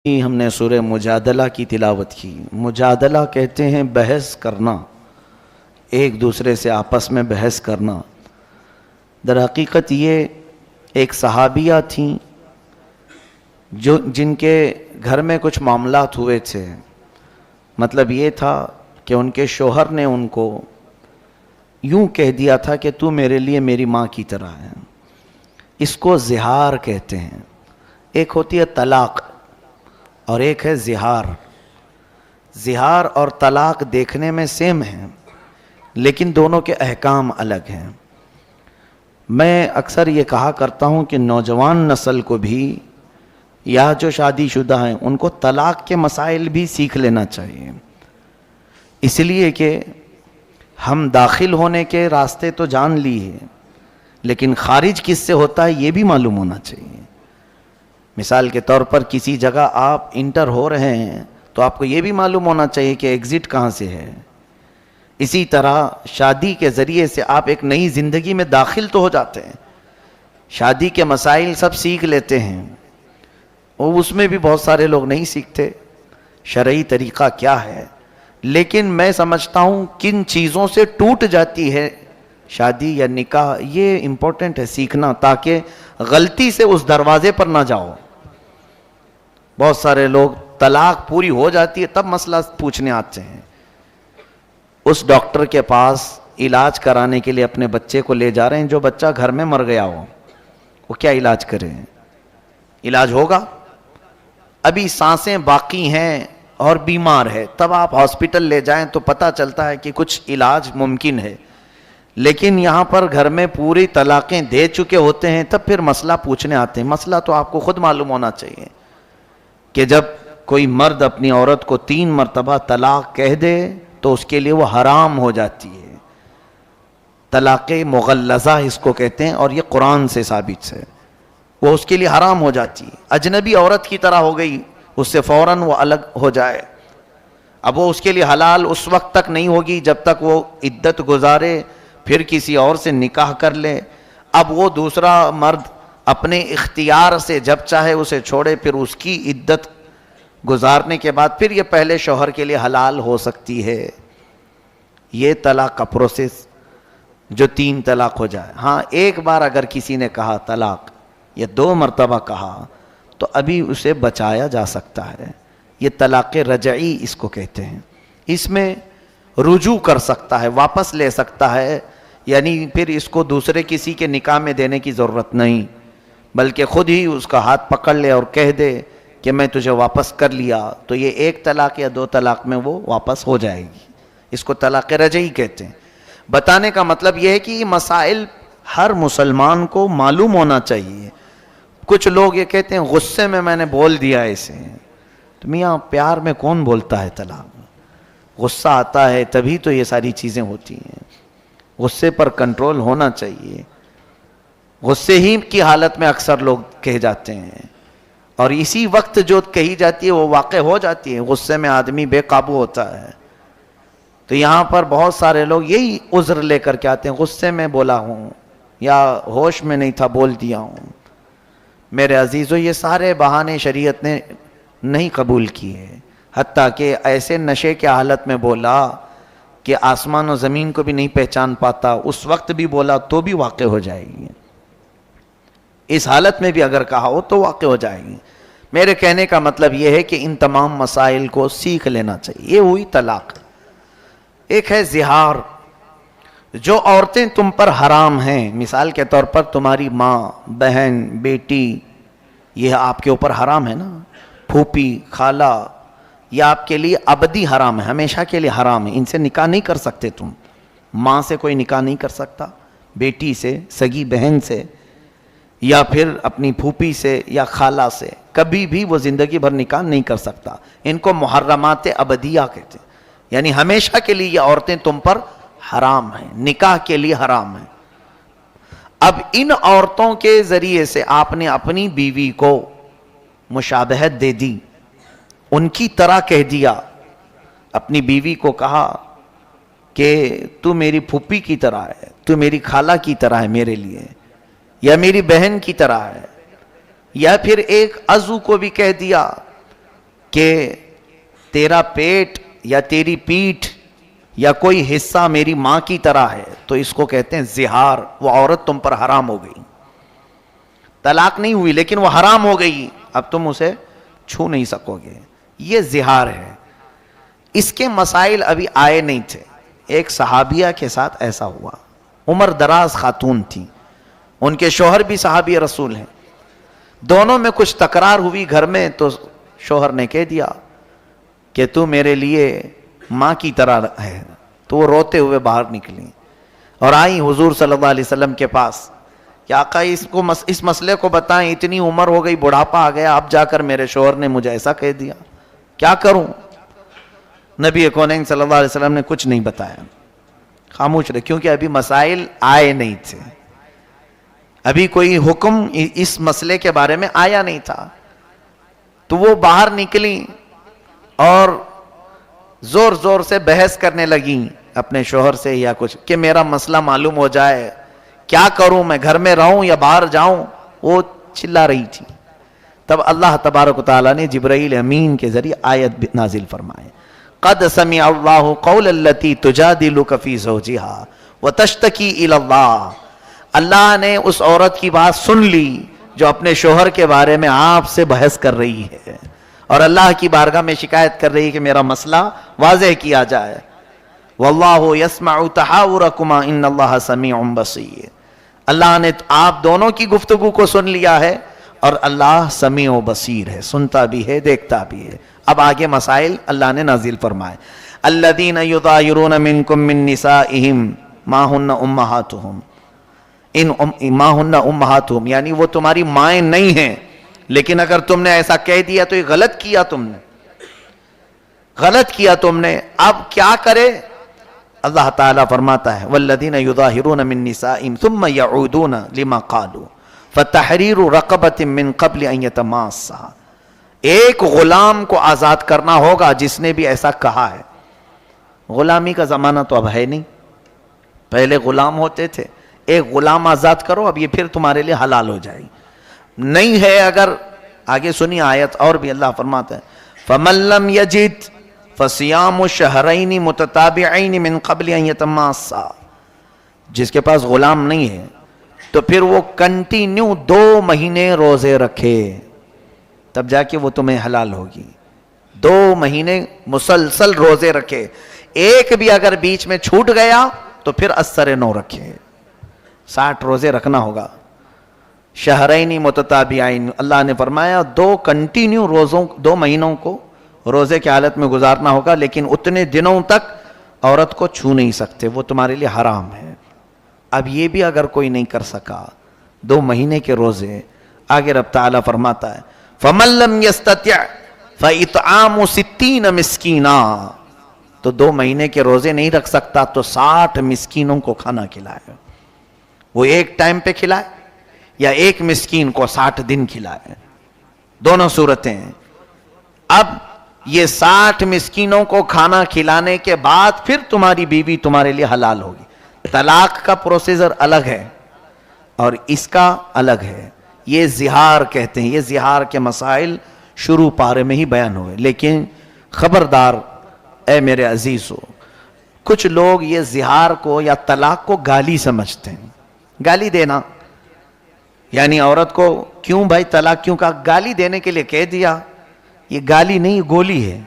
ہم نے سورہ مجادلہ کی تلاوت کی۔ مجادلہ کہتے ہیں بحث کرنا، ایک دوسرے سے آپس میں بحث کرنا۔ در حقیقت یہ ایک صحابیہ تھیں جن کے گھر میں کچھ معاملات ہوئے تھے۔ مطلب یہ تھا کہ ان کے شوہر نے ان کو یوں کہہ دیا تھا کہ تو میرے لیے میری ماں کی طرح ہے۔ اس کو زہار کہتے ہیں۔ ایک ہوتی ہے طلاق اور ایک ہے زہار۔ زہار اور طلاق دیکھنے میں سیم ہیں لیکن دونوں کے احکام الگ ہیں۔ میں اکثر یہ کہا کرتا ہوں کہ نوجوان نسل کو بھی یا جو شادی شدہ ہیں ان کو طلاق کے مسائل بھی سیکھ لینا چاہیے، اس لیے کہ ہم داخل ہونے کے راستے تو جان لیے لیکن خارج کس سے ہوتا ہے یہ بھی معلوم ہونا چاہیے۔ مثال کے طور پر کسی جگہ آپ انٹر ہو رہے ہیں تو آپ کو یہ بھی معلوم ہونا چاہیے کہ ایگزٹ کہاں سے ہے۔ اسی طرح شادی کے ذریعے سے آپ ایک نئی زندگی میں داخل تو ہو جاتے ہیں، شادی کے مسائل سب سیکھ لیتے ہیں، اور اس میں بھی بہت سارے لوگ نہیں سیکھتے شرعی طریقہ کیا ہے۔ لیکن میں سمجھتا ہوں کن چیزوں سے ٹوٹ جاتی ہے شادی یا نکاح، یہ امپورٹنٹ ہے سیکھنا، تاکہ غلطی سے اس دروازے پر نہ جاؤ۔ بہت سارے لوگ طلاق پوری ہو جاتی ہے تب مسئلہ پوچھنے آتے ہیں۔ اس ڈاکٹر کے پاس علاج کرانے کے لیے اپنے بچے کو لے جا رہے ہیں جو بچہ گھر میں مر گیا ہو، وہ کیا علاج کرے؟ علاج ہوگا؟ ابھی سانسیں باقی ہیں اور بیمار ہے، تب آپ ہاسپٹل لے جائیں تو پتہ چلتا ہے کہ کچھ علاج ممکن ہے، لیکن یہاں پر گھر میں پوری طلاقیں دے چکے ہوتے ہیں تب پھر مسئلہ پوچھنے آتے ہیں۔ مسئلہ تو آپ کو خود معلوم ہونا چاہیے کہ جب کوئی مرد اپنی عورت کو 3 مرتبہ طلاق کہہ دے تو اس کے لیے وہ حرام ہو جاتی ہے۔ طلاق مغلظہ اس کو کہتے ہیں اور یہ قرآن سے ثابت ہے، وہ اس کے لیے حرام ہو جاتی ہے۔ اجنبی عورت کی طرح ہو گئی، اس سے فوراً وہ الگ ہو جائے، اب وہ اس کے لیے حلال اس وقت تک نہیں ہوگی جب تک وہ عدت گزارے، پھر کسی اور سے نکاح کر لے۔ اب وہ دوسرا مرد اپنے اختیار سے جب چاہے اسے چھوڑے، پھر اس کی عدت گزارنے کے بعد پھر یہ پہلے شوہر کے لیے حلال ہو سکتی ہے۔ یہ طلاق کا پروسیس جو 3 طلاق ہو جائے۔ ہاں ایک بار اگر کسی نے کہا طلاق یا 2 مرتبہ کہا تو ابھی اسے بچایا جا سکتا ہے، یہ طلاق رجعی اس کو کہتے ہیں۔ اس میں رجوع کر سکتا ہے، واپس لے سکتا ہے، یعنی پھر اس کو دوسرے کسی کے نکاح میں دینے کی ضرورت نہیں، بلکہ خود ہی اس کا ہاتھ پکڑ لے اور کہہ دے کہ میں تجھے واپس کر لیا، تو یہ 1 طلاق یا 2 طلاق میں وہ واپس ہو جائے گی۔ اس کو طلاق رجعی کہتے ہیں۔ بتانے کا مطلب یہ ہے کہ یہ مسائل ہر مسلمان کو معلوم ہونا چاہیے۔ کچھ لوگ یہ کہتے ہیں غصے میں نے بول دیا اسے، تو میاں پیار میں کون بولتا ہے طلاق؟ غصہ آتا ہے تبھی تو یہ ساری چیزیں ہوتی ہیں، غصے پر کنٹرول ہونا چاہیے۔ غصے ہی کی حالت میں اکثر لوگ کہہ جاتے ہیں اور اسی وقت جو کہی جاتی ہے وہ واقع ہو جاتی ہے، غصے میں آدمی بے قابو ہوتا ہے۔ تو یہاں پر بہت سارے لوگ یہی عذر لے کر کے آتے ہیں، غصے میں بولا ہوں یا ہوش میں نہیں تھا بول دیا ہوں۔ میرے عزیزو، یہ سارے بہانے شریعت نے نہیں قبول کیے، حتیٰ کہ ایسے نشے کے حالت میں بولا کہ آسمان و زمین کو بھی نہیں پہچان پاتا، اس وقت بھی بولا تو بھی واقع ہو جائے گی۔ اس حالت میں بھی اگر کہا ہو تو واقع ہو جائے گی۔ میرے کہنے کا مطلب یہ ہے کہ ان تمام مسائل کو سیکھ لینا چاہیے۔ یہ ہوئی طلاق۔ ایک ہے زہار، جو عورتیں تم پر حرام ہیں، مثال کے طور پر تمہاری ماں، بہن، بیٹی، یہ آپ کے اوپر حرام ہے نا، پھوپھی، خالہ، یہ آپ کے لیے ابدی حرام ہے، ہمیشہ کے لیے حرام ہے، ان سے نکاح نہیں کر سکتے تم۔ ماں سے کوئی نکاح نہیں کر سکتا، بیٹی سے، سگی بہن سے، یا پھر اپنی پھوپھی سے یا خالہ سے، کبھی بھی وہ زندگی بھر نکاح نہیں کر سکتا۔ ان کو محرمات ابدیہ کہتے ہیں، یعنی ہمیشہ کے لیے یہ عورتیں تم پر حرام ہیں، نکاح کے لیے حرام ہیں۔ اب ان عورتوں کے ذریعے سے آپ نے اپنی بیوی کو مشابہت دے دی، ان کی طرح کہہ دیا، اپنی بیوی کو کہا کہ تو میری پھوپھی کی طرح ہے، تو میری خالہ کی طرح ہے میرے لیے، یا میری بہن کی طرح ہے، یا پھر ایک عضو کو بھی کہہ دیا کہ تیرا پیٹ یا تیری پیٹھ یا کوئی حصہ میری ماں کی طرح ہے، تو اس کو کہتے ہیں زہار. وہ عورت تم پر حرام ہو گئی، طلاق نہیں ہوئی لیکن وہ حرام ہو گئی، اب تم اسے چھو نہیں سکو گے. یہ زہار ہے. اس کے مسائل ابھی آئے نہیں تھے. ایک صحابیہ کے ساتھ ایسا ہوا. عمر دراز خاتون تھی، ان کے شوہر بھی صحابی رسول ہیں. دونوں میں کچھ تکرار ہوئی گھر میں، تو شوہر نے کہہ دیا کہ تو میرے لیے ماں کی طرح ہے. تو وہ روتے ہوئے باہر نکلی اور آئی حضور صلی اللہ علیہ وسلم کے پاس کہ آقا اس مسئلے کو بتائیں، اتنی عمر ہو گئی، بڑھاپا آ گیا، اب جا کر میرے شوہر نے مجھے ایسا کہہ دیا، کیا کروں؟ نبی کونین صلی اللہ علیہ وسلم نے کچھ نہیں بتایا، خاموش رہے، کیونکہ ابھی مسائل آئے نہیں تھے، ابھی کوئی حکم اس مسئلے کے بارے میں آیا نہیں تھا. تو وہ باہر نکلی اور زور زور سے بحث کرنے لگیں اپنے شوہر سے یا کچھ، کہ میرا مسئلہ معلوم ہو جائے، کیا کروں، میں گھر میں رہوں یا باہر جاؤں. وہ چلا رہی تھی. تب اللہ تبارک و تعالیٰ نے جبرائیل امین کے ذریعے آیت نازل فرمائے، قد سمع اللہ قول التی تجادلک فی زوجہا وتشتکی الی اللہ. اللہ نے اس عورت کی بات سن لی جو اپنے شوہر کے بارے میں آپ سے بحث کر رہی ہے اور اللہ کی بارگاہ میں شکایت کر رہی ہے کہ میرا مسئلہ واضح کیا جائے. واللہ یسمع تحاورکما ان اللہ سمیع بصیر. اللہ نے آپ دونوں کی گفتگو کو سن لیا ہے اور اللہ سمیع و بصیر ہے، سنتا بھی ہے، دیکھتا بھی ہے. اب آگے مسائل اللہ نے نازل فرمائے. الذین یظاہرون منکم من نسائہم ما ہن امہاتہم ما ہن امہاتہم، یعنی وہ تمہاری مائیں نہیں ہیں، لیکن اگر تم نے ایسا کہہ دیا تو یہ غلط کیا تم نے، غلط کیا تم نے. اب کیا کرے؟ اللہ تعالیٰ فرماتا ہے والذین یظاہرون من نسائہم ثم یعودون لما قالوا فتحریر رقبۃ من قبل ان یتماسا. ایک غلام کو آزاد کرنا ہوگا جس نے بھی ایسا کہا ہے. غلامی کا زمانہ تو اب ہے نہیں، پہلے غلام ہوتے تھے. ایک غلام آزاد کرو، اب یہ پھر تمہارے لیے حلال ہو جائے گی. نہیں ہے اگر، آگے سنی آیت اور بھی اللہ فرماتا ہے فَمَن لَّمْ يَجِدْ فَصِيَامُ شَهْرَيْنِ مُتَتَابِعَيْنِ مِن قَبْلِ أَن يَتَمَاسَّا. جس کے پاس غلام نہیں ہے تو پھر وہ کنٹینیو 2 مہینے روزے رکھے، تب جا کے وہ تمہیں حلال ہوگی. 2 مہینے مسلسل روزے رکھے. ایک بھی اگر بیچ میں چھوٹ گیا تو پھر اثر 9 رکھے. 60 روزے رکھنا ہوگا. شہرین متتابعین، اللہ نے فرمایا 2 کنٹینیو روزوں، 2 مہینوں کو روزے کی حالت میں گزارنا ہوگا، لیکن اتنے دنوں تک عورت کو چھو نہیں سکتے، وہ تمہارے لیے حرام ہے. اب یہ بھی اگر کوئی نہیں کر سکا 2 مہینے کے روزے، آگے رب تعالیٰ فرماتا ہے فَمَن لَّمْ يَسْتَطِعْ فَإِطْعَامُ 60 مسکینا. تو 2 مہینے کے روزے نہیں رکھ سکتا تو 60 مسکینوں کو کھانا کھلائے. وہ ایک ٹائم پہ کھلائے یا ایک مسکین کو 60 دن کھلائے، دونوں صورتیں ہیں. اب یہ 60 مسکینوں کو کھانا کھلانے کے بعد پھر تمہاری بیوی تمہارے لیے حلال ہوگی. طلاق کا پروسیجر الگ ہے اور اس کا الگ ہے. یہ زہار کہتے ہیں. یہ زہار کے مسائل شروع پارے میں ہی بیان ہوئے، لیکن خبردار اے میرے عزیزو، کچھ لوگ یہ زہار کو یا طلاق کو گالی سمجھتے ہیں. گالی دینا یعنی عورت کو کیوں بھائی طلاق کیوں کہا؟ گالی دینے کے لیے کہہ دیا. یہ گالی نہیں، گولی ہے،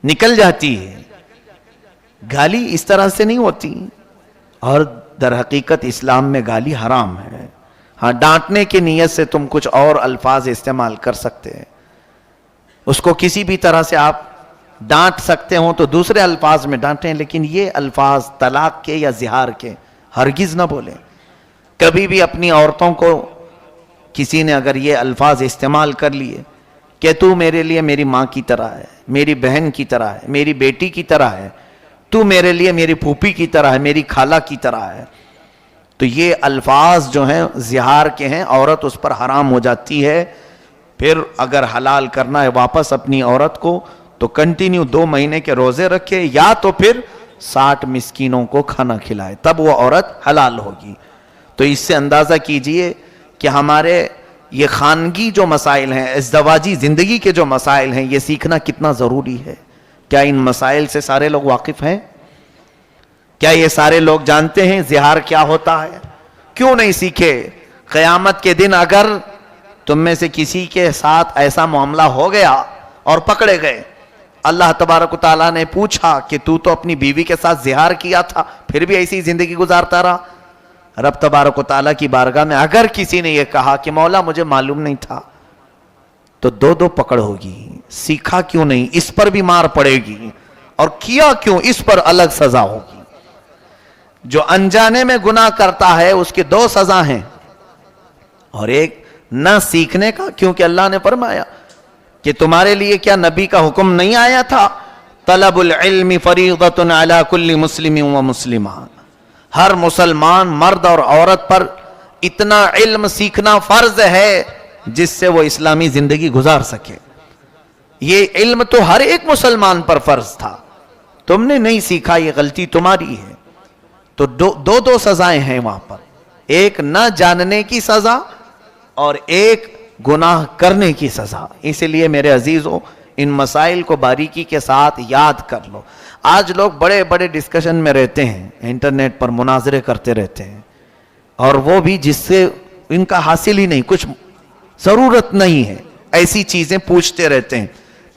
نکل جاتی ہے. گالی اس طرح سے نہیں ہوتی، اور در حقیقت اسلام میں گالی حرام ہے. ہاں، ڈانٹنے کی نیت سے تم کچھ اور الفاظ استعمال کر سکتے ہیں، اس کو کسی بھی طرح سے آپ ڈانٹ سکتے ہوں تو دوسرے الفاظ میں ڈانٹیں، لیکن یہ الفاظ طلاق کے یا زہار کے ہرگز نہ بولیں. کبھی بھی اپنی عورتوں کو کسی نے اگر یہ الفاظ استعمال کر لیے کہ تو میرے لیے میری ماں کی طرح ہے، میری بہن کی طرح ہے، میری بیٹی کی طرح ہے، تو میرے لیے میری پھوپھی کی طرح ہے، میری خالہ کی طرح ہے، تو یہ الفاظ جو ہیں زہار کے ہیں، عورت اس پر حرام ہو جاتی ہے. پھر اگر حلال کرنا ہے واپس اپنی عورت کو تو کنٹینیو 2 مہینے کے روزے رکھے یا تو پھر 60 مسکینوں کو کھانا کھلائے، تب وہ عورت حلال ہوگی. تو اس سے اندازہ کیجئے کہ ہمارے یہ خانگی جو مسائل ہیں، ازدواجی زندگی کے جو مسائل ہیں، یہ سیکھنا کتنا ضروری ہے. کیا ان مسائل سے سارے لوگ واقف ہیں؟ کیا یہ سارے لوگ جانتے ہیں زہار کیا ہوتا ہے؟ کیوں نہیں سیکھے؟ قیامت کے دن اگر تم میں سے کسی کے ساتھ ایسا معاملہ ہو گیا اور پکڑے گئے، اللہ تبارک و تعالیٰ نے پوچھا کہ تو اپنی بیوی کے ساتھ زہار کیا تھا پھر بھی ایسی زندگی گزارتا رہا، رب تبارک و تعالیٰ کی بارگاہ میں اگر کسی نے یہ کہا کہ مولا مجھے معلوم نہیں تھا، تو دو پکڑ ہوگی. سیکھا کیوں نہیں، اس پر بھی مار پڑے گی، اور کیا کیوں، اس پر الگ سزا ہوگی. جو انجانے میں گناہ کرتا ہے اس کی 2 سزا ہیں، اور ایک نہ سیکھنے کا، کیونکہ اللہ نے فرمایا کہ تمہارے لیے کیا نبی کا حکم نہیں آیا تھا، طلب العلم فریضۃ علی کل مسلم و مسلمہ، ہر مسلمان مرد اور عورت پر اتنا علم سیکھنا فرض ہے جس سے وہ اسلامی زندگی گزار سکے. یہ علم تو ہر ایک مسلمان پر فرض تھا، تم نے نہیں سیکھا، یہ غلطی تمہاری ہے. تو دو سزائیں ہیں وہاں پر، ایک نہ جاننے کی سزا اور ایک گناہ کرنے کی سزا. اسی لیے میرے عزیزوں ان مسائل کو باریکی کے ساتھ یاد کر لو. آج لوگ بڑے بڑے ڈسکشن میں رہتے ہیں، انٹرنیٹ پر مناظرے کرتے رہتے ہیں، اور وہ بھی جس سے ان کا حاصل ہی نہیں، کچھ ضرورت نہیں ہے، ایسی چیزیں پوچھتے رہتے ہیں.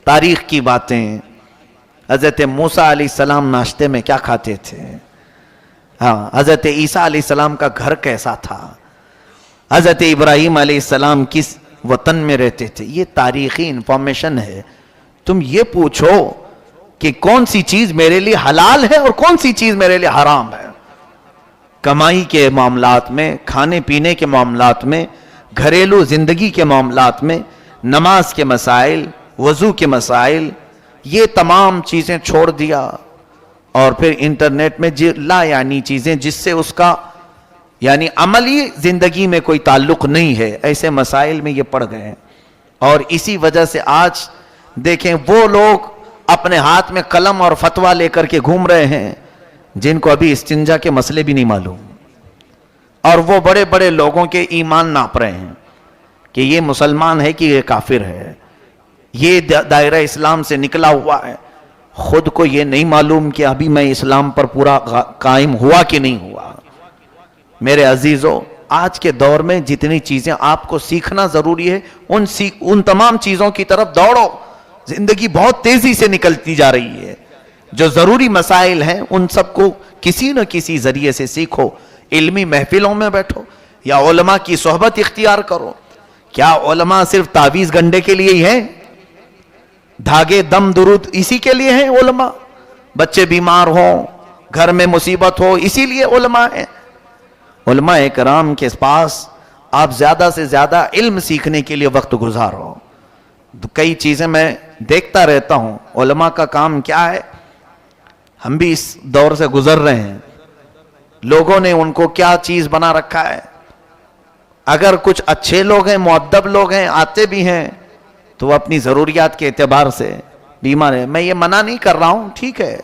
تاریخ کی باتیں، حضرت موسیٰ علیہ السلام ناشتے میں کیا کھاتے تھے، ہاں حضرت عیسیٰ علیہ السلام کا گھر کیسا تھا، حضرت ابراہیم علیہ السلام کس وطن میں رہتے تھے، یہ تاریخی انفارمیشن ہے. تم یہ پوچھو کہ کون سی چیز میرے لیے حلال ہے اور کون سی چیز میرے لیے حرام ہے. کمائی کے معاملات میں، کھانے پینے کے معاملات میں، گھریلو زندگی کے معاملات میں، نماز کے مسائل، وضو کے مسائل، یہ تمام چیزیں چھوڑ دیا، اور پھر انٹرنیٹ میں لا یعنی چیزیں جس سے اس کا یعنی عملی زندگی میں کوئی تعلق نہیں ہے، ایسے مسائل میں یہ پڑ گئے ہیں. اور اسی وجہ سے آج دیکھیں وہ لوگ اپنے ہاتھ میں قلم اور فتویٰ لے کر کے گھوم رہے ہیں جن کو ابھی استنجا کے مسئلے بھی نہیں معلوم، اور وہ بڑے بڑے لوگوں کے ایمان ناپ رہے ہیں کہ یہ مسلمان ہے کہ یہ کافر ہے، یہ دائرہ اسلام سے نکلا ہوا ہے. خود کو یہ نہیں معلوم کہ ابھی میں اسلام پر پورا قائم ہوا کہ نہیں ہوا. میرے عزیزوں آج کے دور میں جتنی چیزیں آپ کو سیکھنا ضروری ہے ان تمام چیزوں کی طرف دوڑو. زندگی بہت تیزی سے نکلتی جا رہی ہے. جو ضروری مسائل ہیں ان سب کو کسی نہ کسی ذریعے سے سیکھو. علمی محفلوں میں بیٹھو یا علماء کی صحبت اختیار کرو. کیا علماء صرف تعویذ گنڈے کے لیے ہی ہیں؟ دھاگے دم درود اسی کے لیے ہیں علماء؟ بچے بیمار ہوں، گھر میں مصیبت ہو، اسی لیے علماء ہیں؟ علماء کرام کے پاس آپ زیادہ سے زیادہ علم سیکھنے کے لیے وقت گزارو. کئی چیزیں میں دیکھتا رہتا ہوں، علماء کا کام کیا ہے. ہم بھی اس دور سے گزر رہے ہیں، لوگوں نے ان کو کیا چیز بنا رکھا ہے. اگر کچھ اچھے لوگ ہیں، مؤدب لوگ ہیں، آتے بھی ہیں، تو وہ اپنی ضروریات کے اعتبار سے بیمار ہے. میں یہ منع نہیں کر رہا ہوں، ٹھیک ہے،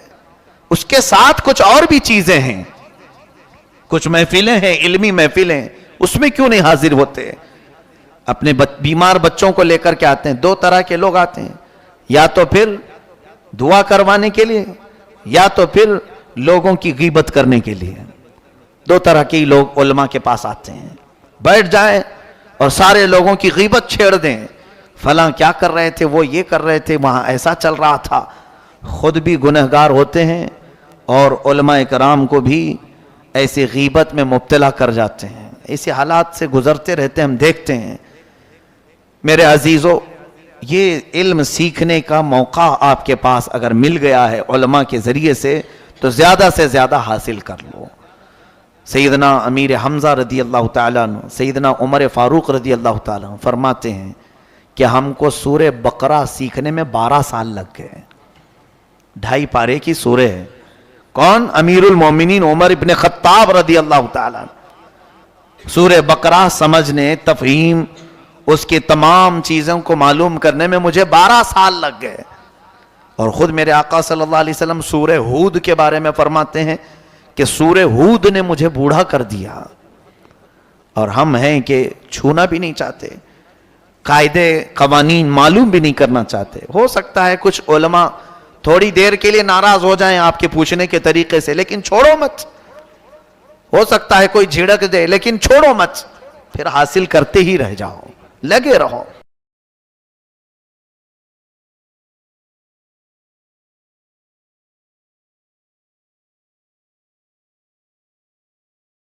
اس کے ساتھ کچھ اور بھی چیزیں ہیں، کچھ محفلیں ہیں، علمی محفلیں، اس میں کیوں نہیں حاضر ہوتے؟ اپنے بیمار بچوں کو لے کر کے آتے ہیں. 2 طرح کے لوگ آتے ہیں، یا تو پھر دعا کروانے کے لیے، یا تو پھر لوگوں کی غیبت کرنے کے لیے. 2 طرح کے لوگ علماء کے پاس آتے ہیں. بیٹھ جائیں اور سارے لوگوں کی غیبت چھیڑ دیں، فلاں کیا کر رہے تھے، وہ یہ کر رہے تھے، وہاں ایسا چل رہا تھا. خود بھی گنہگار ہوتے ہیں اور علماء کرام کو بھی ایسے غیبت میں مبتلا کر جاتے ہیں. ایسے حالات سے گزرتے رہتے ہیں، ہم دیکھتے ہیں. میرے عزیزو، یہ علم سیکھنے کا موقع آپ کے پاس اگر مل گیا ہے علماء کے ذریعے سے تو زیادہ سے زیادہ حاصل کر لو. سیدنا امیر حمزہ رضی اللہ تعالیٰ عنہ، سیدنا عمر فاروق رضی اللہ تعالیٰ عنہ فرماتے ہیں کہ ہم کو سورہ بقرہ سیکھنے میں 12 سال لگ گئے. 2.5 پارے کی سورہ ہے. کون؟ امیر المومنین عمر ابن خطاب رضی اللہ تعالیٰ عنہ. سورہ بقرہ سمجھنے، تفہیم، اس کی تمام چیزوں کو معلوم کرنے میں مجھے 12 سال لگ گئے. اور خود میرے آقا صلی اللہ علیہ وسلم سورہ ہود کے بارے میں فرماتے ہیں کہ سورہ ہود نے مجھے بوڑھا کر دیا، اور ہم ہیں کہ چھونا بھی نہیں چاہتے. قاعدے قوانین معلوم بھی نہیں کرنا چاہتے. ہو سکتا ہے کچھ علماء تھوڑی دیر کے لیے ناراض ہو جائیں آپ کے پوچھنے کے طریقے سے, لیکن چھوڑو مت. ہو سکتا ہے کوئی جھڑک دے, لیکن چھوڑو مت, پھر حاصل کرتے ہی رہ جاؤ, لگے رہو.